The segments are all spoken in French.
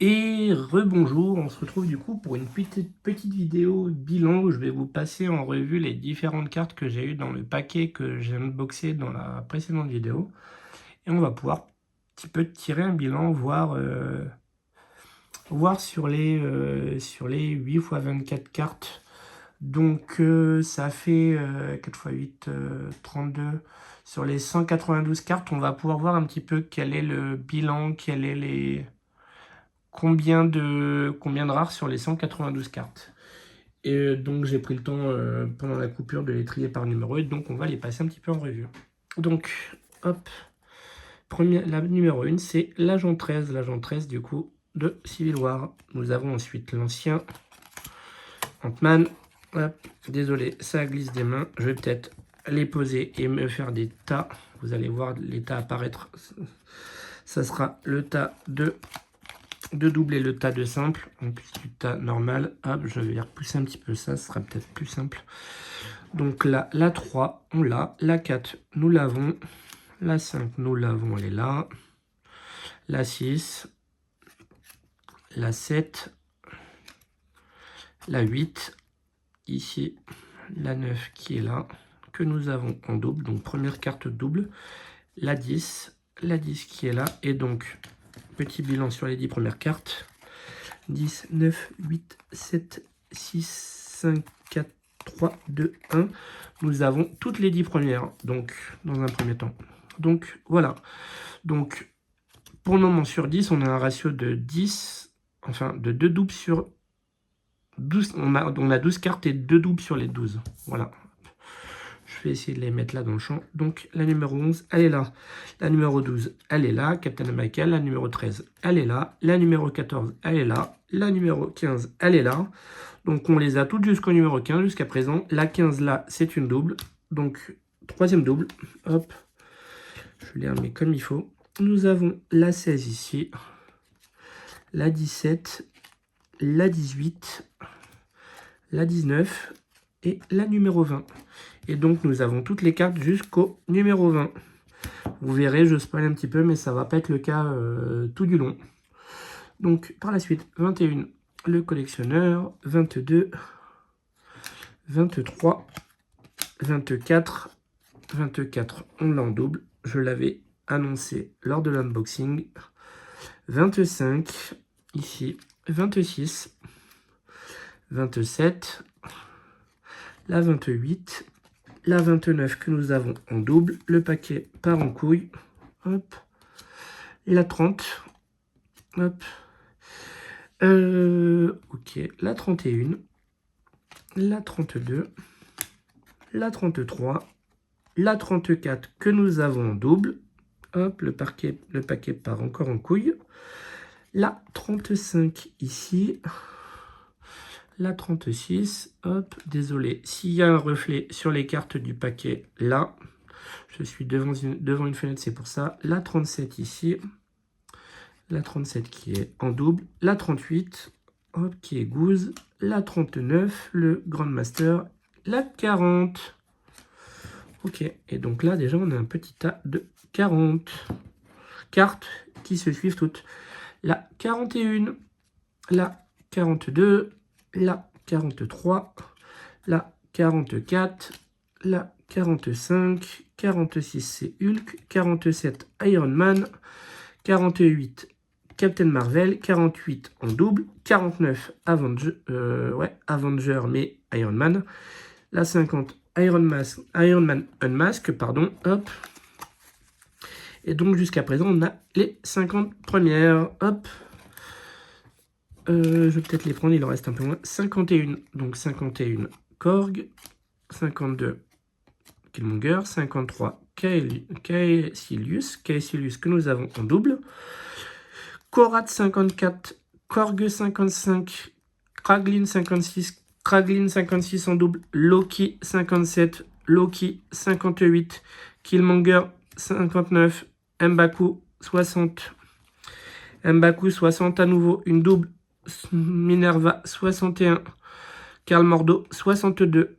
Et rebonjour, on se retrouve du coup pour une petite vidéo bilan où je vais vous passer en revue les différentes cartes que j'ai eues dans le paquet que j'ai unboxé dans la précédente vidéo. Et on va pouvoir un petit peu tirer un bilan, voir sur les 8 x 24 cartes. Donc ça fait 4 x 8, 32. Sur les 192 cartes, on va pouvoir voir un petit peu quel est le bilan, combien de rares sur les 192 cartes. Et donc j'ai pris le temps pendant la coupure de les trier par numéro, et donc on va les passer un petit peu en revue. Donc, hop, la numéro 1, c'est l'agent 13. L'agent 13, du coup, de Civil War. Nous avons ensuite l'ancien Ant-Man. Hop, désolé, ça glisse des mains. Je vais peut-être les poser et me faire des tas. Vous allez voir les tas apparaître. Ça sera le tas de doubler le tas de simple en plus du tas normal. Hop, je vais repousser un petit peu ça, ce sera peut-être plus simple. Donc là, la 3, on l'a. La 4, nous l'avons. La 5, nous l'avons, elle est là. La 6, la 7, la 8, ici, la 9 qui est là, que nous avons en double, donc première carte double. La 10 qui est là, et donc, petit bilan sur les 10 premières cartes. 10, 9, 8, 7, 6, 5, 4, 3, 2, 1. Nous avons toutes les 10 premières, donc, dans un premier temps. Donc, voilà. Donc, pour le moment, sur 10, on a un ratio de 10, enfin, de 2 doubles sur 12. On a 12 cartes et 2 doubles sur les 12. Voilà. Je vais essayer de les mettre là dans le champ. Donc, la numéro 11, elle est là. La numéro 12, elle est là. Captain America. La numéro 13, elle est là. La numéro 14, elle est là. La numéro 15, elle est là. Donc, on les a toutes jusqu'au numéro 15 jusqu'à présent. La 15, là, c'est une double. Donc, troisième double. Hop. Je les remets comme il faut. Nous avons la 16 ici. La 17. La 18. La 19. Et la numéro 20. Et donc, nous avons toutes les cartes jusqu'au numéro 20. Vous verrez, je spoil un petit peu, mais ça va pas être le cas tout du long. Donc, par la suite, 21, le collectionneur. 22, 23, 24, 24, on l'a en double. Je l'avais annoncé lors de l'unboxing. 25, ici. 26, 27, la 28, la 29 que nous avons en double. Le paquet part en couille. Hop. La 30. Hop. Ok. La 31. La 32. La 33. La 34 que nous avons en double. Hop. Le paquet part encore en couille. La 35 ici. La 36. Hop. Désolé. S'il y a un reflet sur les cartes du paquet, là. Je suis devant une fenêtre, c'est pour ça. La 37 ici. La 37 qui est en double. La 38, hop, qui est Goose. La 39, le Grandmaster. La 40. Ok, et donc là, déjà, on a un petit tas de 40 cartes qui se suivent toutes. La 41, la 42, la 43, la 44, la 45, 46 c'est Hulk, 47 Iron Man, 48 Captain Marvel, 48 en double, 49 Avenger mais Iron Man, la 50 Iron Man Unmask, pardon, hop. Et donc jusqu'à présent on a les 50 premières, hop. Je vais peut-être les prendre, il en reste un peu moins. 51, donc 51 Korg, 52 Killmonger, 53 Kaecilius que nous avons en double. Korath 54, Korg 55, Kraglin 56, Kraglin 56 en double, Loki 57, Loki 58, Killmonger 59, M'Baku 60, M'Baku 60 à nouveau, une double, Minerva 61, Karl Mordo 62,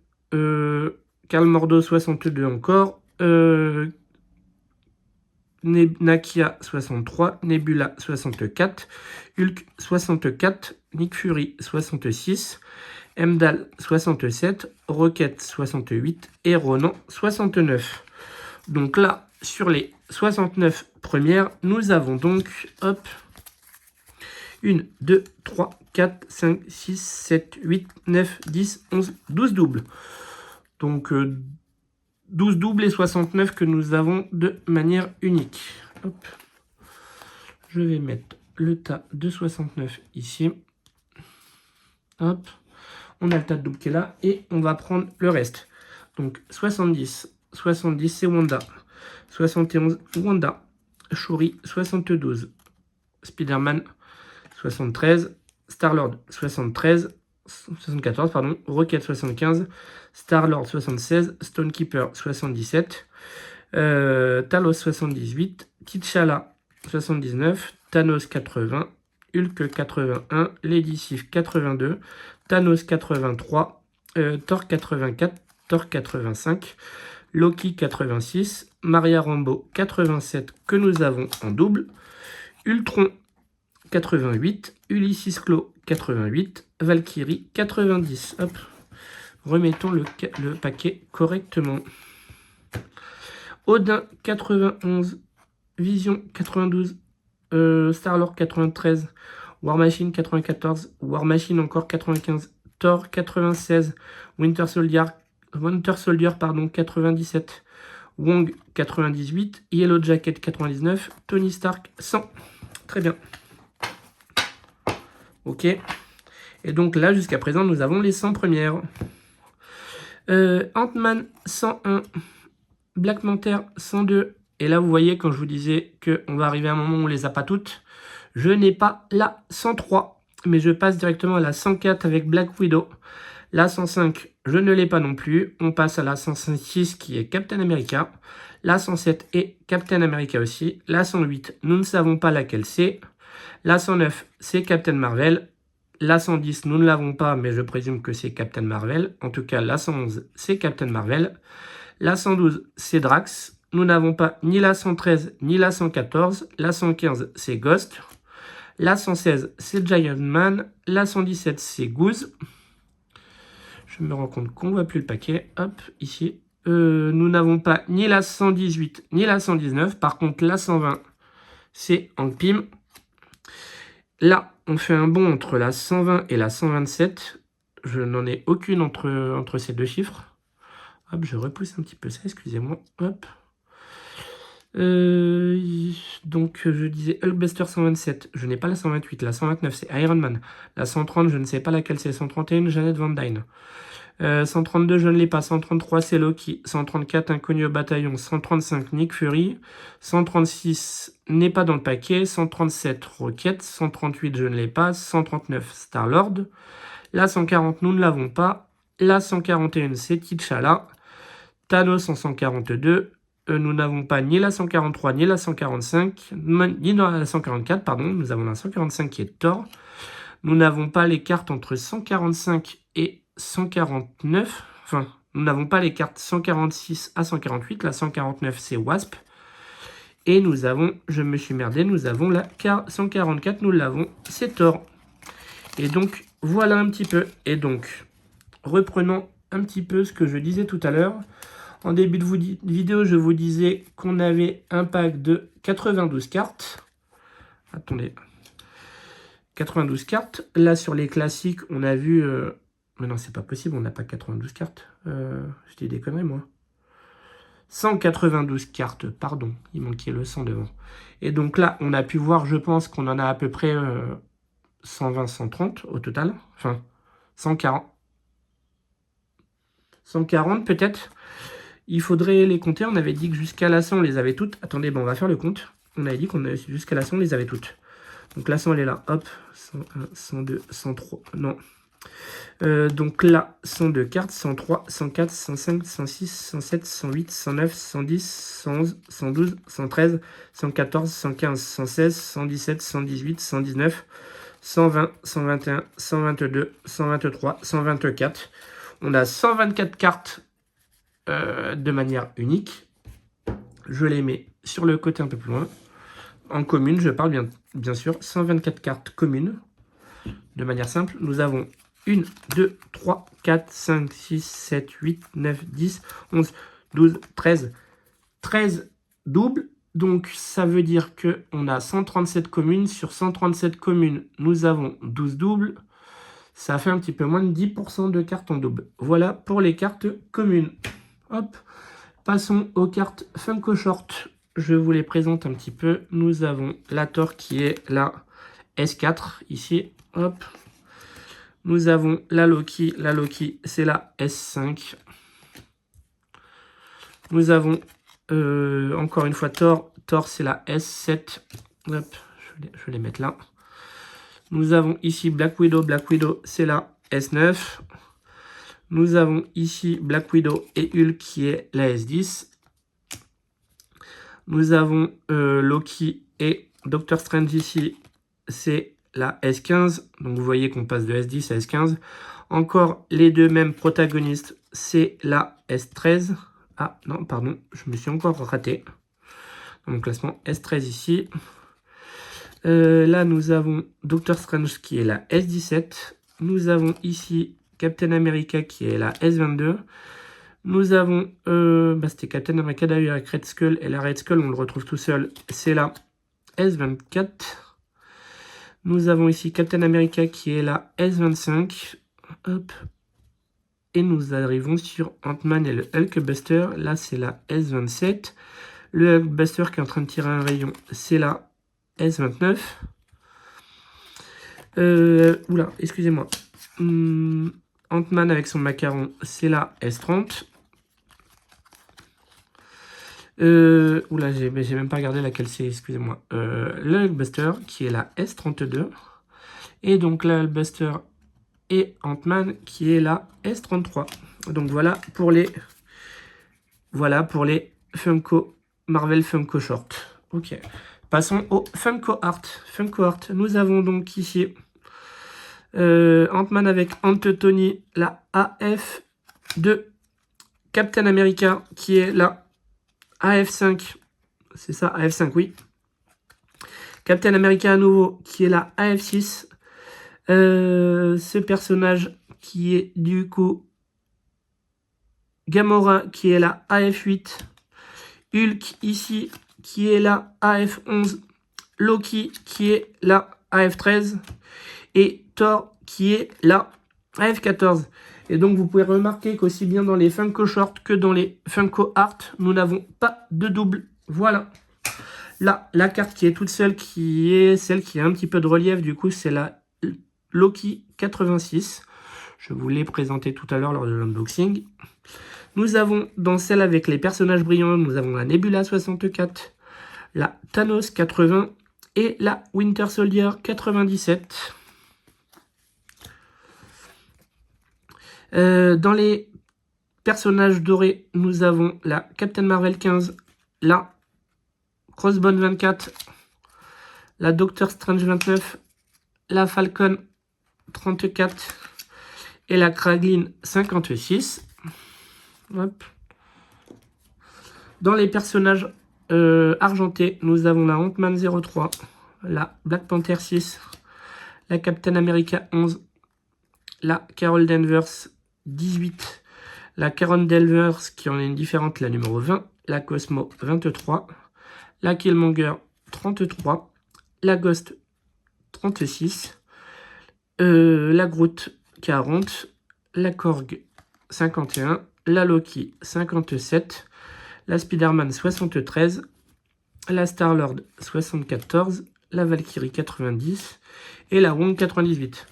Karl Mordo 62 encore, Nakia 63, Nebula 64, Hulk 64, Nick Fury 66, Heimdall 67, Rocket 68 et Ronan 69. Donc là, sur les 69 premières, nous avons donc, hop, 1, 2, 3, 4, 5, 6, 7, 8, 9, 10, 11, 12 doubles. Donc 12 doubles et 69 que nous avons de manière unique. Hop. Je vais mettre le tas de 69 ici. Hop. On a le tas de doubles qui est là et on va prendre le reste. Donc 70. 70 c'est Wanda. 71 Wanda. Shuri 72. Spider-Man 73. Star-Lord 74 pardon, Rocket 75, Star-Lord 76, Stonekeeper 77, Talos 78, T'Challa 79, Thanos 80, Hulk 81, Lady Sif 82, Thanos 83, Thor 84, Thor 85, Loki 86, Maria Rambeau 87 que nous avons en double, Ultron 88, Ulysses Claw 88, Valkyrie 90. Hop. Remettons le paquet correctement. Odin 91, Vision 92, Star-Lord 93, War Machine 94, War Machine encore 95, Thor 96, Winter Soldier pardon 97, Wong 98, Yellow Jacket 99, Tony Stark 100. Très bien. Ok. Et donc là, jusqu'à présent, nous avons les 100 premières. Ant-Man 101, Black Panther 102. Et là, vous voyez, quand je vous disais qu'on va arriver à un moment où on les a pas toutes, je n'ai pas la 103, mais je passe directement à la 104 avec Black Widow. La 105, je ne l'ai pas non plus. On passe à la 106 qui est Captain America. La 107 est Captain America aussi. La 108, nous ne savons pas laquelle c'est. La 109, c'est Captain Marvel. La 110, nous ne l'avons pas, mais je présume que c'est Captain Marvel. En tout cas, la 111, c'est Captain Marvel. La 112, c'est Drax. Nous n'avons pas ni la 113, ni la 114. La 115, c'est Ghost. La 116, c'est Giant Man. La 117, c'est Goose. Je me rends compte qu'on ne voit plus le paquet. Hop, ici. Nous n'avons pas ni la 118, ni la 119. Par contre, la 120, c'est Hank Pym. Là, on fait un bond entre la 120 et la 127. Je n'en ai aucune entre ces deux chiffres. Hop, je repousse un petit peu ça, excusez-moi. Hop. Donc, je disais Hulkbuster 127. Je n'ai pas la 128. La 129, c'est Iron Man. La 130, je ne sais pas laquelle c'est. 131, Janet Van Dyne. 132, je ne l'ai pas. 133, c'est Loki. 134, Inconnu au bataillon. 135, Nick Fury. 136 n'est pas dans le paquet. 137, Rocket. 138, je ne l'ai pas. 139, Star-Lord. La 140, nous ne l'avons pas. La 141, c'est T'Challa. Thanos en 142. Nous n'avons pas ni la 143, ni la 145, ni la 144, pardon. Nous avons la 145 qui est Thor. Nous n'avons pas les cartes entre 145 et 149. Enfin, nous n'avons pas les cartes 146 à 148. La 149, c'est Wasp. Et nous avons, je me suis merdé, nous avons la 144, nous l'avons, c'est Thor. Et donc, voilà un petit peu. Et donc, reprenons un petit peu ce que je disais tout à l'heure. En début de vidéo, je vous disais qu'on avait un pack de 92 cartes. Attendez. 92 cartes. Là, sur les classiques, on a vu... Mais non, c'est pas possible, on n'a pas 92 cartes. Je dis des conneries, moi. 192 cartes, pardon. Il manquait le 100 devant. Et donc là, on a pu voir, je pense, qu'on en a à peu près 120, 130 au total. Enfin, 140. 140 peut-être. Il faudrait les compter. On avait dit que jusqu'à la 100, on les avait toutes. Attendez, bon, on va faire le compte. On avait dit qu'on jusqu'à la 100, on les avait toutes. Donc la 100, elle est là. Hop. 101, 102, 103. Non. Donc là, 102 cartes. 103, 104, 105, 106, 107, 108, 109, 110, 111, 112, 113, 114, 115, 116, 117, 118, 119, 120, 121, 122, 123, 124. On a 124 cartes de manière unique. Je les mets sur le côté un peu plus loin. En commune, je parle bien sûr, 124 cartes communes. De manière simple, nous avons 1, 2, 3, 4, 5, 6, 7, 8, 9, 10, 11, 12, 13. 13 doubles. Donc, ça veut dire qu'on a 137 communes. Sur 137 communes, nous avons 12 doubles. Ça fait un petit peu moins de 10% de cartes en double. Voilà pour les cartes communes. Hop. Passons aux cartes Funko Short. Je vous les présente un petit peu. Nous avons la Thor qui est la S4 ici. Hop. Nous avons la Loki. La Loki, c'est la S5. Nous avons encore une fois Thor. Thor, c'est la S7. Hop, je vais les mettre là. Nous avons ici Black Widow. Black Widow, c'est la S9. Nous avons ici Black Widow et Hulk qui est la S10. Nous avons Loki et Doctor Strange ici, c'est la S15. Donc vous voyez qu'on passe de S10 à S15. Encore les deux mêmes protagonistes, c'est la S13. Ah non, pardon, je me suis encore raté. Dans mon classement S13 ici. Là, nous avons Doctor Strange qui est la S17. Nous avons ici Captain America qui est la S22. Nous avons, c'était Captain America d'ailleurs avec Red Skull. Et la Red Skull, on le retrouve tout seul, c'est la S24. Nous avons ici Captain America qui est la S25. Hop. Et nous arrivons sur Ant-Man et le Hulkbuster. Là, c'est la S27. Le Hulkbuster qui est en train de tirer un rayon, c'est la S29. Oula, excusez-moi. Ant-Man avec son macaron, c'est la S30. Oula, j'ai même pas regardé laquelle c'est, excusez-moi. Le Hulkbuster qui est la S32. Et donc la Hulkbuster et Ant-Man qui est la S33. Donc voilà pour les Funko Marvel Funko Short. Ok. Passons au Funko Art. Funko Art. Nous avons donc ici Ant-Man avec Ant-Tony, la AF de Captain America qui est la AF5. C'est ça, AF5, oui. Captain America à nouveau qui est la AF6. Ce personnage qui est du coup Gamora qui est la AF8. Hulk ici qui est la AF11. Loki qui est la AF13. Et Thor qui est la AF14. Et donc vous pouvez remarquer qu'aussi bien dans les Funko Short que dans les Funko Art, nous n'avons pas de double. Voilà. Là, la carte qui est toute seule, qui est celle qui a un petit peu de relief, du coup, c'est la Loki 86. Je vous l'ai présenté tout à l'heure lors de l'unboxing. Nous avons dans celle avec les personnages brillants, nous avons la Nebula 64, la Thanos 80 et la Winter Soldier 97. Dans les personnages dorés, nous avons la Captain Marvel 15, la Crossbone 24, la Doctor Strange 29, la Falcon 34 et la Kraglin 56. Hop. Dans les personnages argentés, nous avons la Ant-Man 03, la Black Panther 6, la Captain America 11, la Carol Danvers 18, la Karen Danvers qui en est une différente, la numéro 20, la Cosmo 23, la Killmonger 33, la Ghost 36, la Groot 40, la Korg 51, la Loki 57, la Spider-Man 73, la Star-Lord 74, la Valkyrie 90 et la Wong 98.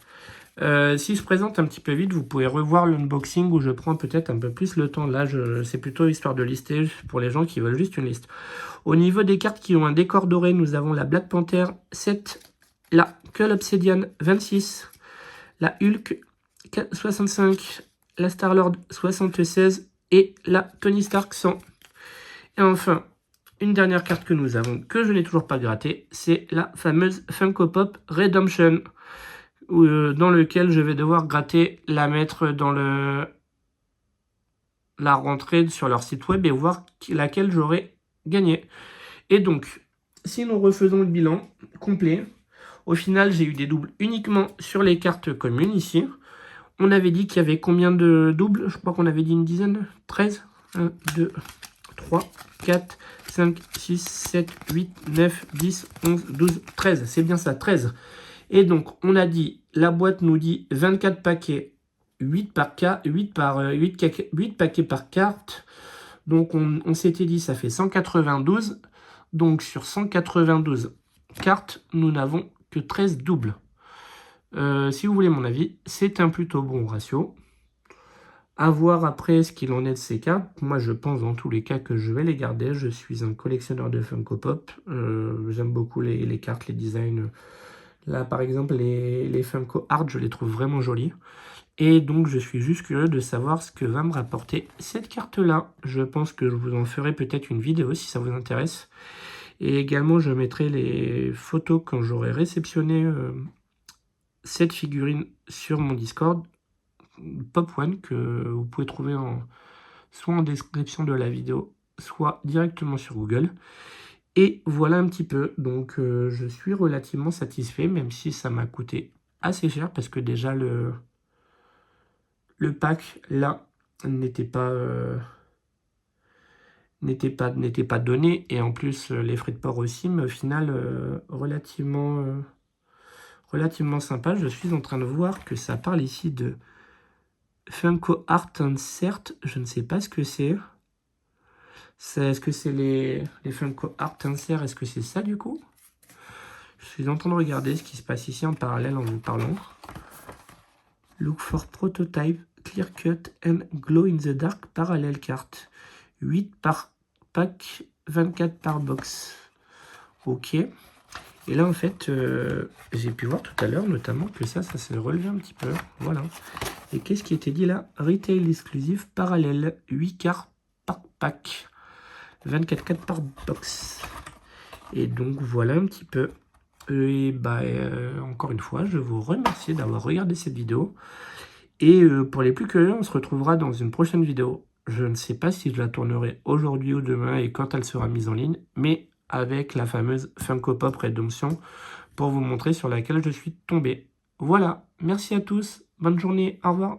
Si je présente un petit peu vite, vous pouvez revoir l'unboxing où je prends peut-être un peu plus le temps. Là, c'est plutôt histoire de lister pour les gens qui veulent juste une liste. Au niveau des cartes qui ont un décor doré, nous avons la Black Panther 7, la Cull Obsidian 26, la Hulk 65, la Star-Lord 76 et la Tony Stark 100. Et enfin, une dernière carte que nous avons, que je n'ai toujours pas grattée, c'est la fameuse Funko Pop Redemption, dans lequel je vais devoir gratter, la mettre dans la rentrée sur leur site web et voir laquelle j'aurai gagné. Et donc, si nous refaisons le bilan complet, au final, j'ai eu des doubles uniquement sur les cartes communes ici. On avait dit qu'il y avait combien de doubles? Je crois qu'on avait dit une dizaine. 13. 1, 2, 3, 4, 5, 6, 7, 8, 9, 10, 11, 12, 13. C'est bien ça, 13. Et donc, on a dit, la boîte nous dit 24 paquets, 8 paquets par carte. Donc, on s'était dit, ça fait 192. Donc, sur 192 cartes, nous n'avons que 13 doubles. Si vous voulez mon avis, c'est un plutôt bon ratio. À voir après ce qu'il en est de ces cartes. Moi, je pense dans tous les cas que je vais les garder. Je suis un collectionneur de Funko Pop. J'aime beaucoup les cartes, les designs. Là, par exemple, les Funko Art, je les trouve vraiment jolis. Et donc, je suis juste curieux de savoir ce que va me rapporter cette carte-là. Je pense que je vous en ferai peut-être une vidéo si ça vous intéresse. Et également, je mettrai les photos quand j'aurai réceptionné cette figurine sur mon Discord. Pop One, que vous pouvez trouver soit en description de la vidéo, soit directement sur Google. Et voilà un petit peu. Donc, je suis relativement satisfait, même si ça m'a coûté assez cher, parce que déjà, le pack, là, n'était pas donné. Et en plus, les frais de port aussi, mais au final, relativement sympa. Je suis en train de voir que ça parle ici de Funko Art Insert. Je ne sais pas ce que c'est. Est-ce que c'est les Funko Art Insert? Est-ce que c'est ça du coup? Je suis en train de regarder ce qui se passe ici en parallèle en vous parlant. Look for prototype, clear cut and glow in the dark parallel card. 8 par pack, 24 par box. Ok. Et là en fait, j'ai pu voir tout à l'heure notamment que ça s'est relevé un petit peu. Voilà. Et qu'est-ce qui était dit là? Retail exclusif parallèle, 8 cartes par pack. 24 cartes par box. Et donc voilà un petit peu. Et bah encore une fois, je vous remercie d'avoir regardé cette vidéo. Et pour les plus curieux, on se retrouvera dans une prochaine vidéo. Je ne sais pas si je la tournerai aujourd'hui ou demain et quand elle sera mise en ligne, mais avec la fameuse Funko Pop Redemption pour vous montrer sur laquelle je suis tombé. Voilà, merci à tous, bonne journée, au revoir.